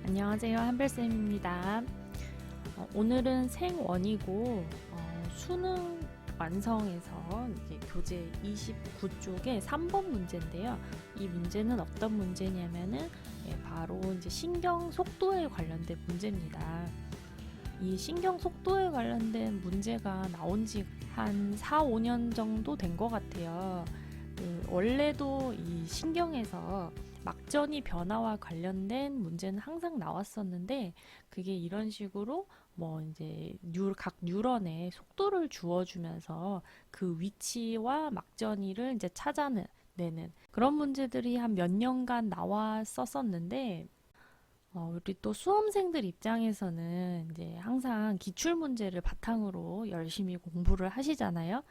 안녕하세요, 한별쌤입니다. 오늘은 생원이고 수능 완성에서 이제 교재 29쪽의 3번 문제인데요. 이 문제는 어떤 문제냐면은 바로 이제 신경 속도에 관련된 문제입니다. 이 신경 속도에 관련된 문제가 나온 지 한 4, 5년 정도 된 것 같아요. 원래도 이 신경에서 막전이 변화와 관련된 문제는 항상 나왔었는데, 그게 이런 식으로 뭐 이제 각 뉴런에 속도를 주어주면서 그 위치와 막전이를 이제 찾아내는 그런 문제들이 한 몇 년간 나왔었었는데, 우리 또 수험생들 입장에서는 이제 항상 기출 문제를 바탕으로 열심히 공부를 하시잖아요.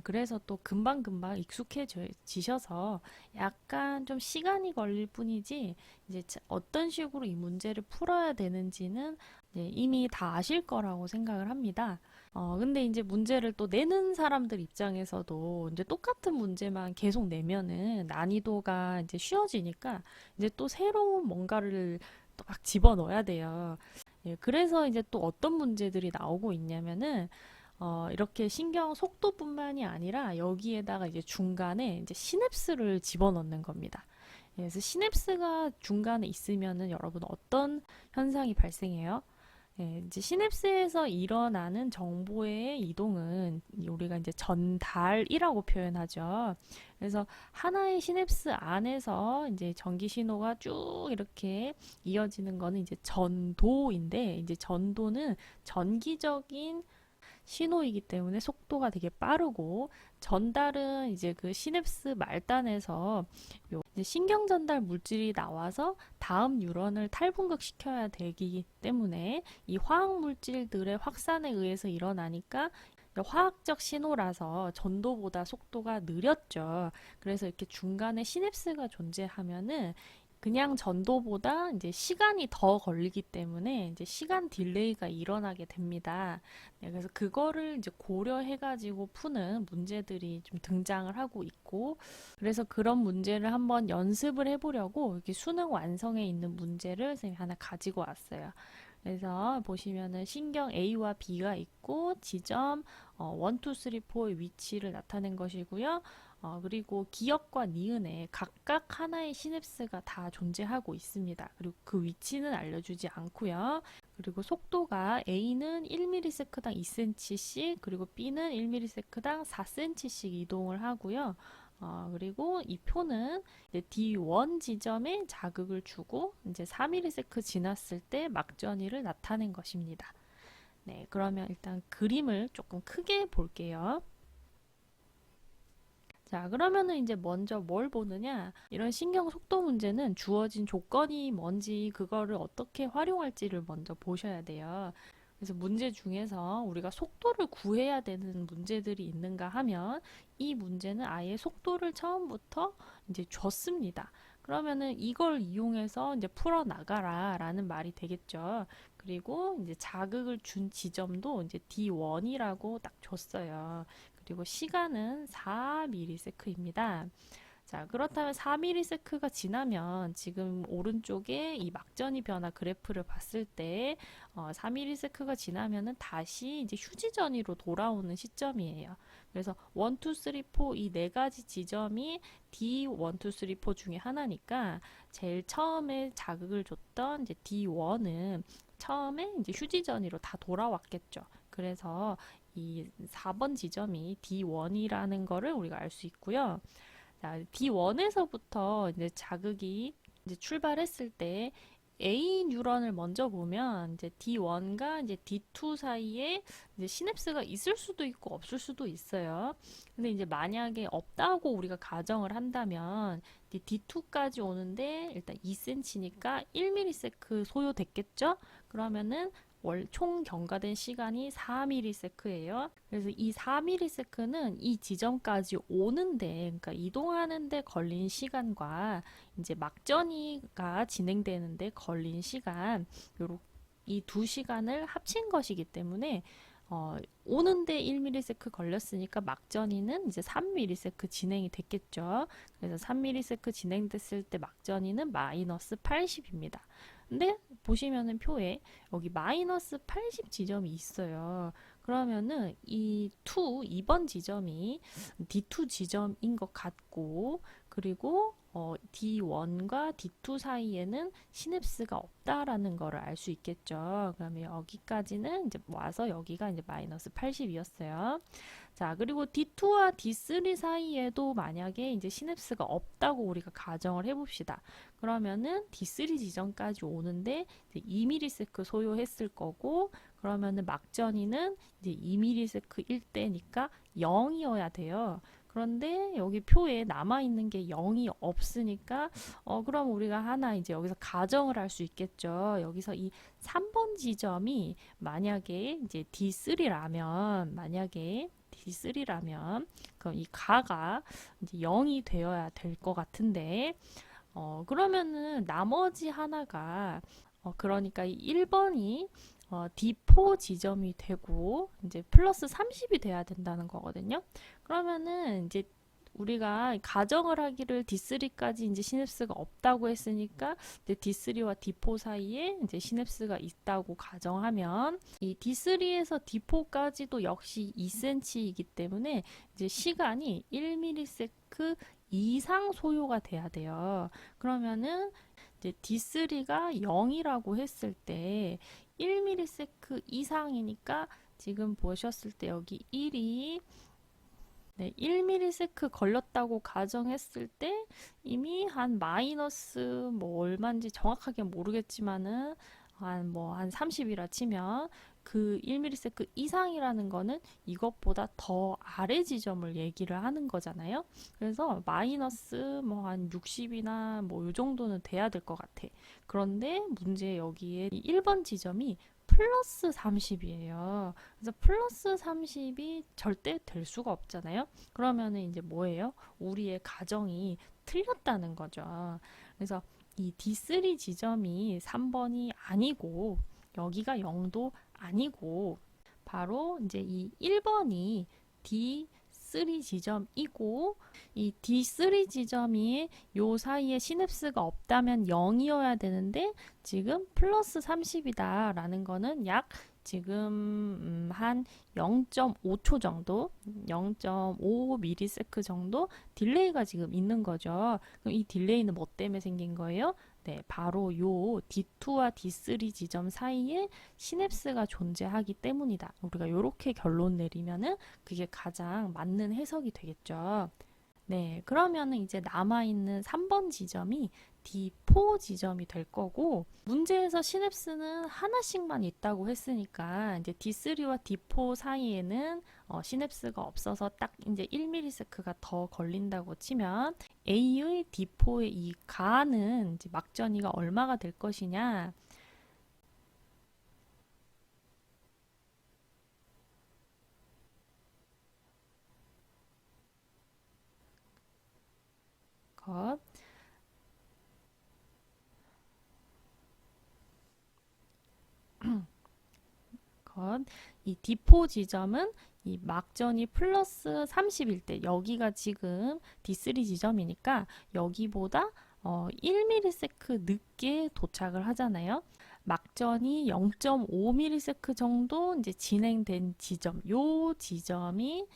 그래서 또 금방금방 익숙해지셔서 약간 좀 시간이 걸릴 뿐이지, 이제 어떤 식으로 이 문제를 풀어야 되는지는 이제 이미 다 아실 거라고 생각을 합니다. 근데 이제 문제를 또 내는 사람들 입장에서도 이제 똑같은 문제만 계속 내면은 난이도가 이제 쉬워지니까 이제 또 새로운 뭔가를 또 막 집어넣어야 돼요. 그래서 이제 또 어떤 문제들이 나오고 있냐면은 이렇게 신경 속도뿐만이 아니라 여기에다가 이제 중간에 이제 시냅스를 집어넣는 겁니다. 그래서 시냅스가 중간에 있으면은 여러분 어떤 현상이 발생해요? 이제 시냅스에서 일어나는 정보의 이동은 우리가 이제 전달이라고 표현하죠. 그래서 하나의 시냅스 안에서 이제 전기 신호가 쭉 이렇게 이어지는 거는 이제 전도인데, 이제 전도는 전기적인 신호이기 때문에 속도가 되게 빠르고, 전달은 이제 그 시냅스 말단에서 이제 신경 전달 물질이 나와서 다음 뉴런을 탈분극시켜야 되기 때문에 이 화학 물질들의 확산에 의해서 일어나니까 화학적 신호라서 전도보다 속도가 느렸죠. 그래서 이렇게 중간에 시냅스가 존재하면은 그냥 전도보다 이제 시간이 더 걸리기 때문에 이제 시간 딜레이가 일어나게 됩니다. 그래서 그거를 이제 고려해가지고 푸는 문제들이 좀 등장을 하고 있고, 그래서 그런 문제를 한번 연습을 해보려고 이렇게 수능 완성에 있는 문제를 선생님이 하나 가지고 왔어요. 그래서 보시면은 신경 A와 B가 있고 지점 1, 2, 3, 4의 위치를 나타낸 것이고요. 그리고 기억과 니은에 각각 하나의 시냅스가 다 존재하고 있습니다. 그리고 그 위치는 알려주지 않고요. 그리고 속도가 A는 1ms당 2cm씩, 그리고 B는 1ms당 4cm씩 이동을 하고요. 그리고 이 표는 이제 D1 지점에 자극을 주고 이제 4ms 지났을 때 막전이를 나타낸 것입니다. 네, 그러면 일단 그림을 조금 크게 볼게요. 자, 그러면은 이제 먼저 뭘 보느냐? 이런 신경 속도 문제는 주어진 조건이 뭔지 그거를 어떻게 활용할지를 먼저 보셔야 돼요. 그래서 문제 중에서 우리가 속도를 구해야 되는 문제들이 있는가 하면 이 문제는 아예 속도를 처음부터 이제 줬습니다. 그러면은 이걸 이용해서 이제 풀어 나가라 라는 말이 되겠죠. 그리고 이제 자극을 준 지점도 이제 D1이라고 딱 줬어요. 그리고 시간은 4ms입니다. 자, 그렇다면 4ms가 지나면 지금 오른쪽에 이 막전이 변화 그래프를 봤을 때 4ms가 지나면은 다시 이제 휴지전이로 돌아오는 시점이에요. 그래서 1, 2, 3, 4 이 네 가지 지점이 D1, 2, 3, 4 중에 하나니까 제일 처음에 자극을 줬던 이제 D1은 처음에 이제 휴지전이로 다 돌아왔겠죠. 그래서 이 4번 지점이 D1이라는 거를 우리가 알 수 있고요. 자, D1에서부터 이제 자극이 이제 출발했을 때 A 뉴런을 먼저 보면 이제 D1과 이제 D2 사이에 이제 시냅스가 있을 수도 있고 없을 수도 있어요. 근데 이제 만약에 없다고 우리가 가정을 한다면 D2까지 오는데 일단 2cm니까 1ms 소요됐겠죠? 그러면은 총 경과된 시간이 4ms예요. 그래서 이 4ms는 이 지점까지 오는데, 그러니까 이동하는데 걸린 시간과 이제 막전이가 진행되는데 걸린 시간, 요렇게 이 두 시간을 합친 것이기 때문에 오는데 1ms 걸렸으니까 막전이는 이제 3ms 진행이 됐겠죠. 그래서 3ms 진행됐을 때 막전이는 마이너스 80입니다. 근데 보시면은 표에 여기 마이너스 80 지점이 있어요. 그러면은 이 2번 지점이 D2 지점인 것 같고, 그리고 D1과 D2 사이에는 시냅스가 없다라는 거를 알 수 있겠죠. 그러면 여기까지는 이제 와서 여기가 이제 마이너스 80이었어요. 자, 그리고 D2와 D3 사이에도 만약에 이제 시냅스가 없다고 우리가 가정을 해봅시다. 그러면은 D3 지점까지 오는데 이제 2ms 소요했을 거고, 그러면은 막전이는 이제 2ms 일대니까 0이어야 돼요. 그런데 여기 표에 남아있는 게 0이 없으니까 그럼 우리가 하나 이제 여기서 가정을 할 수 있겠죠. 여기서 이 3번 지점이 만약에 이제 D3라면 그럼 이 가가 이제 0이 되어야 될 것 같은데 그러면은 나머지 하나가 그러니까 이 1번이 D4 지점이 되고 이제 플러스 30이 돼야 된다는 거거든요. 그러면은 이제 우리가 가정을 하기를 D3까지 이제 시냅스가 없다고 했으니까 이제 D3와 D4 사이에 이제 시냅스가 있다고 가정하면 이 D3에서 D4까지도 역시 2cm이기 때문에 이제 시간이 1ms 이상 소요가 돼야 돼요. 그러면은 이제 D3가 0이라고 했을 때 1ms 이상이니까 지금 보셨을 때 여기 1이 1ms 걸렸다고 가정했을 때 이미 한 마이너스 뭐 얼마인지 정확하게 모르겠지만은 한 30이라 치면 그 1ms 이상이라는 거는 이것보다 더 아래 지점을 얘기를 하는 거잖아요. 그래서 마이너스 뭐 한 60이나 뭐 요 정도는 돼야 될 것 같아. 그런데 문제 여기에 이 1번 지점이 플러스 30이에요. 그래서 플러스 30이 절대 될 수가 없잖아요. 그러면은 이제 뭐예요? 우리의 가정이 틀렸다는 거죠. 그래서 이 D3 지점이 3번이 아니고 여기가 0도 아니고 바로 이제 이 1번이 D3 지점이고 이 D3 지점이 요 사이에 시냅스가 없다면 0이어야 되는데 지금 플러스 30이다 라는 거는 약 지금 한 0.5초 정도, 0.5ms 정도 딜레이가 지금 있는 거죠. 그럼 이 딜레이는 뭐 때문에 생긴 거예요? 네, 바로 요 D2와 D3 지점 사이에 시냅스가 존재하기 때문이다. 우리가 이렇게 결론 내리면은 그게 가장 맞는 해석이 되겠죠. 네, 그러면은 이제 남아있는 3번 지점이 D4 지점이 될 거고, 문제에서 시냅스는 하나씩만 있다고 했으니까, 이제 D3와 D4 사이에는 시냅스가 없어서 딱 이제 1ms가 더 걸린다고 치면, A의 D4의 이 가는 이제 막전이가 얼마가 될 것이냐, 것, 이 D4 지점은 이 막전이 플러스 30일 때 여기가 지금 D3 지점이니까 여기보다 1ms 늦게 도착을 하잖아요. 막전이 0.5ms 정도 이제 진행된 지점, 요 지점이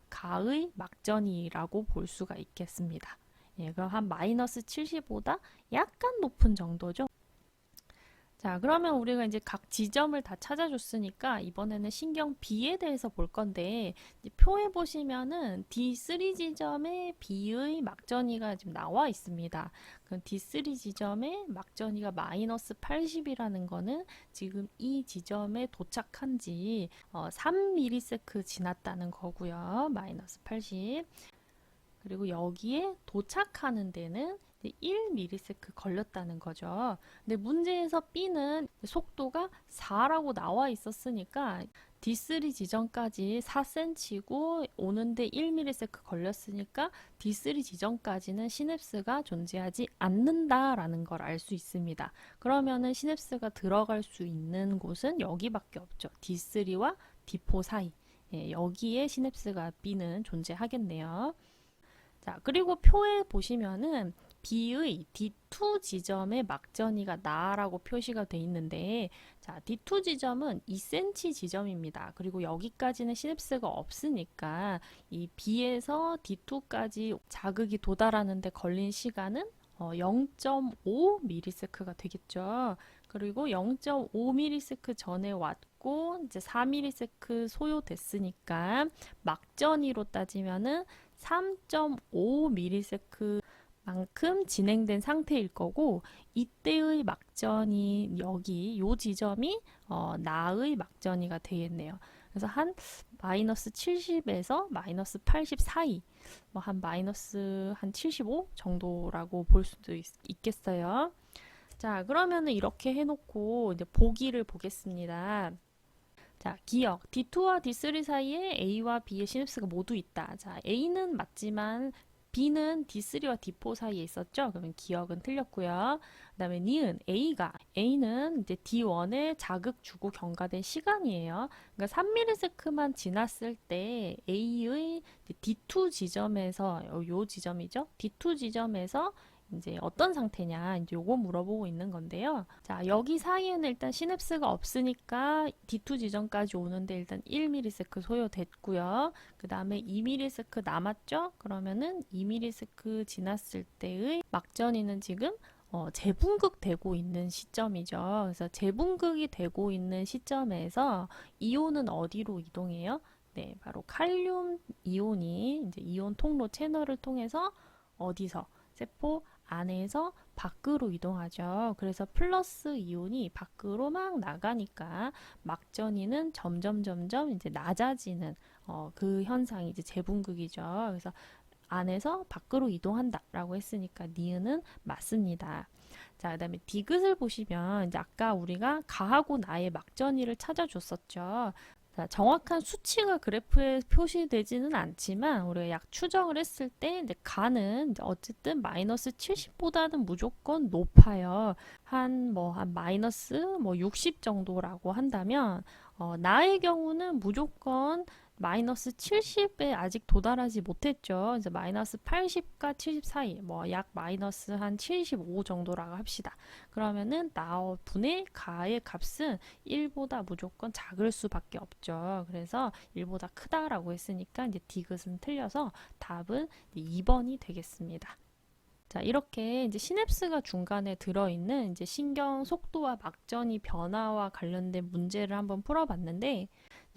가의 막전이라고 볼 수가 있겠습니다. 예, 그럼 한 마이너스 70보다 약간 높은 정도죠. 자, 그러면 우리가 이제 각 지점을 다 찾아줬으니까 이번에는 신경 B에 대해서 볼 건데 이제 표에 보시면은 D3 지점에 B의 막전이가 지금 나와 있습니다. 그 D3 지점에 막전이가 마이너스 80이라는 거는 지금 이 지점에 도착한 지 3ms 지났다는 거고요. 마이너스 80. 그리고 여기에 도착하는 데는 1ms 걸렸다는 거죠. 근데 문제에서 B는 속도가 4라고 나와 있었으니까 D3 지점까지 4cm고 오는데 1ms 걸렸으니까 D3 지점까지는 시냅스가 존재하지 않는다라는 걸 알 수 있습니다. 그러면은 시냅스가 들어갈 수 있는 곳은 여기밖에 없죠. D3와 D4 사이. 예, 여기에 시냅스가 B는 존재하겠네요. 자, 그리고 표에 보시면은 B의 D2 지점의 막전이가 나라고 표시가 돼 있는데, 자, D2 지점은 2cm 지점입니다. 그리고 여기까지는 시냅스가 없으니까 이 B에서 D2까지 자극이 도달하는데 걸린 시간은 0.5ms가 되겠죠. 그리고 0.5ms 전에 왔고 이제 4ms 소요됐으니까 막전이로 따지면은 3.5ms 만큼 진행된 상태일 거고, 이때의 막전이 여기 요 지점이 나의 막전이가 되겠네요. 그래서 한 마이너스 70에서 마이너스 80 사이, 뭐 한 마이너스 한 75 정도라고 볼 수도 있겠어요. 자, 그러면은 이렇게 해놓고 이제 보기를 보겠습니다. 자, 기억. D2와 D3 사이에 A와 B의 시냅스가 모두 있다. 자, A는 맞지만 B는 D3와 D4 사이에 있었죠? 그러면 기억은 틀렸고요. 그 다음에 니은 A는 이제 D1에 자극 주고 경과된 시간이에요. 그러니까 3ms만 지났을 때 A의 D2 지점에서 요 지점이죠? D2 지점에서 이제 어떤 상태냐 이제 요거 물어보고 있는 건데요. 자, 여기 사이에는 일단 시냅스가 없으니까 D2 지점까지 오는데 일단 1ms 소요됐고요. 그 다음에 2ms 남았죠? 그러면은 2ms 지났을 때의 막전이는 지금 재분극 되고 있는 시점이죠. 그래서 재분극이 되고 있는 시점에서 이온은 어디로 이동해요? 네, 바로 칼륨 이온이 이제 이온 통로 채널을 통해서 어디서 세포 안에서 밖으로 이동하죠. 그래서 플러스 이온이 밖으로 막 나가니까 막전이는 점점 이제 낮아지는 그 현상이 이제 재분극이죠. 그래서 안에서 밖으로 이동한다라고 했으니까 니은은 맞습니다. 자, 그다음에 디귿을 보시면 이제 아까 우리가 가하고 나의 막전이를 찾아줬었죠. 자, 정확한 수치가 그래프에 표시되지는 않지만 우리가 약 추정을 했을 때 이제 가는 이제 어쨌든 마이너스 70보다는 무조건 높아요. 한 마이너스 60 정도라고 한다면 나의 경우는 무조건 마이너스 70에 아직 도달하지 못했죠. 이제 마이너스 80과 70 사이, 뭐 약 마이너스 한 75 정도라고 합시다. 그러면은 나 분의 가의 값은 1보다 무조건 작을 수밖에 없죠. 그래서 1보다 크다라고 했으니까 이제 디귿은 틀려서 답은 2번이 되겠습니다. 자, 이렇게 이제 시냅스가 중간에 들어있는 이제 신경 속도와 막전이 변화와 관련된 문제를 한번 풀어봤는데,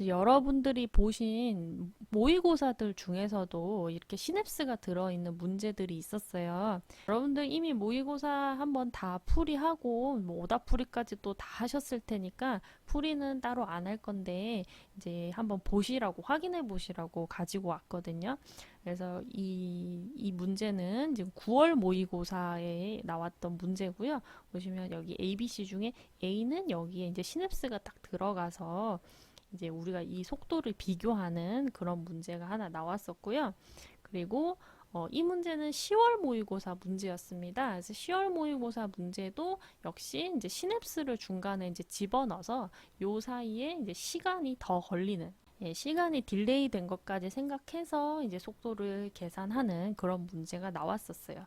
여러분들이 보신 모의고사들 중에서도 이렇게 시냅스가 들어있는 문제들이 있었어요. 여러분들 이미 모의고사 한번 다 풀이하고 뭐 오답풀이까지 또 다 하셨을 테니까 풀이는 따로 안 할 건데 이제 한번 보시라고 확인해 보시라고 가지고 왔거든요. 그래서 이 문제는 지금 9월 모의고사에 나왔던 문제고요. 보시면 여기 ABC 중에 A는 여기에 이제 시냅스가 딱 들어가서 이제 우리가 이 속도를 비교하는 그런 문제가 하나 나왔었고요. 그리고 이 문제는 10월 모의고사 문제였습니다. 그래서 10월 모의고사 문제도 역시 이제 시냅스를 중간에 이제 집어넣어서 요 사이에 이제 시간이 더 걸리는 시간이 딜레이 된 것까지 생각해서 이제 속도를 계산하는 그런 문제가 나왔었어요.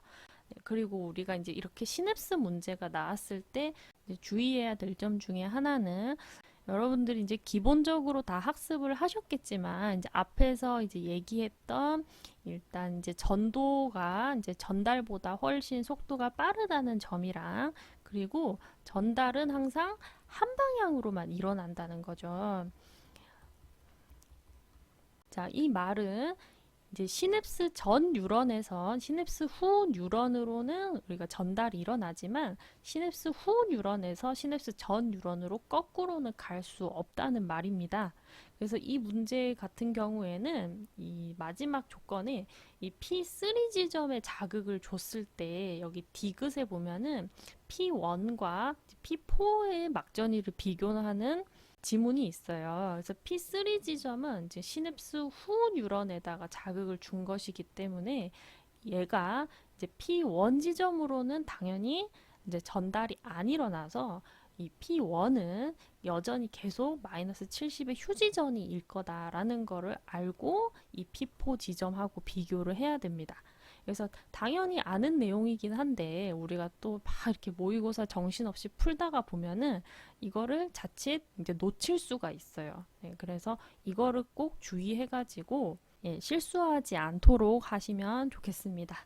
그리고 우리가 이제 이렇게 시냅스 문제가 나왔을 때 주의해야 될 점 중에 하나는 여러분들이 이제 기본적으로 다 학습을 하셨겠지만 이제 앞에서 이제 얘기했던 일단 이제 전도가 이제 전달보다 훨씬 속도가 빠르다는 점이랑 그리고 전달은 항상 한 방향으로만 일어난다는 거죠. 자, 이 말은 이제 시냅스 전 뉴런에서 시냅스 후 뉴런으로는 우리가 전달이 일어나지만 시냅스 후 뉴런에서 시냅스 전 뉴런으로 거꾸로는 갈 수 없다는 말입니다. 그래서 이 문제 같은 경우에는 이 마지막 조건에 이 P3 지점에 자극을 줬을 때 여기 디귿에 보면은 P1과 P4의 막전이를 비교하는 지문이 있어요. 그래서 P3 지점은 이제 시냅스 후 뉴런에다가 자극을 준 것이기 때문에 얘가 이제 P1 지점으로는 당연히 이제 전달이 안 일어나서 이 P1은 여전히 계속 마이너스 70의 휴지전이일 거다라는 거를 알고 이 P4 지점하고 비교를 해야 됩니다. 그래서 당연히 아는 내용이긴 한데 우리가 또 막 이렇게 모의고사 정신없이 풀다가 보면은 이거를 자칫 이제 놓칠 수가 있어요. 네, 그래서 이거를 꼭 주의해가지고 예, 실수하지 않도록 하시면 좋겠습니다.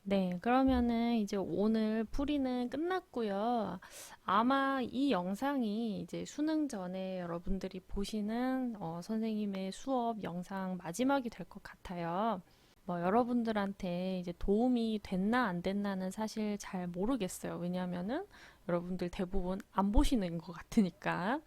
네, 그러면은 이제 오늘 풀이는 끝났고요. 아마 이 영상이 이제 수능 전에 여러분들이 보시는 선생님의 수업 영상 마지막이 될 것 같아요. 뭐 여러분들한테 이제 도움이 됐나 안 됐나는 사실 잘 모르겠어요. 왜냐하면은 여러분들 대부분 안 보시는 것 같으니까.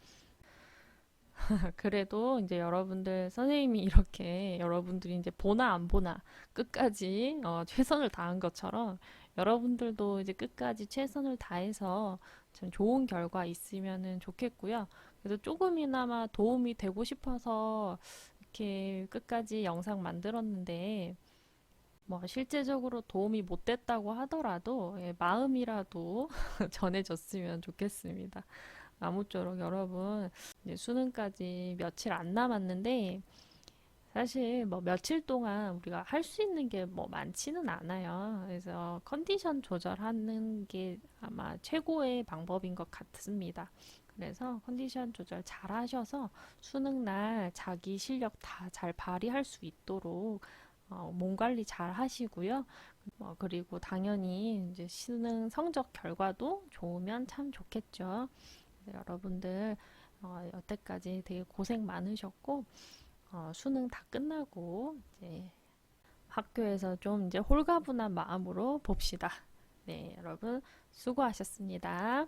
그래도 이제 여러분들 선생님이 이렇게 여러분들이 이제 보나 안 보나 끝까지 최선을 다한 것처럼 여러분들도 이제 끝까지 최선을 다해서 좀 좋은 결과 있으면은 좋겠고요. 그래서 조금이나마 도움이 되고 싶어서 이렇게 끝까지 영상 만들었는데 뭐 실제적으로 도움이 못 됐다고 하더라도 예, 마음이라도 전해졌으면 좋겠습니다. 아무쪼록 여러분 이제 수능까지 며칠 안 남았는데 사실 뭐 며칠 동안 우리가 할 수 있는 게 뭐 많지는 않아요. 그래서 컨디션 조절하는 게 아마 최고의 방법인 것 같습니다. 그래서 컨디션 조절 잘 하셔서 수능 날 자기 실력 다 잘 발휘할 수 있도록 몸 관리 잘 하시고요. 그리고 당연히 이제 수능 성적 결과도 좋으면 참 좋겠죠. 여러분들 여태까지 되게 고생 많으셨고 수능 다 끝나고 이제 학교에서 좀 이제 홀가분한 마음으로 봅시다. 네, 여러분 수고하셨습니다.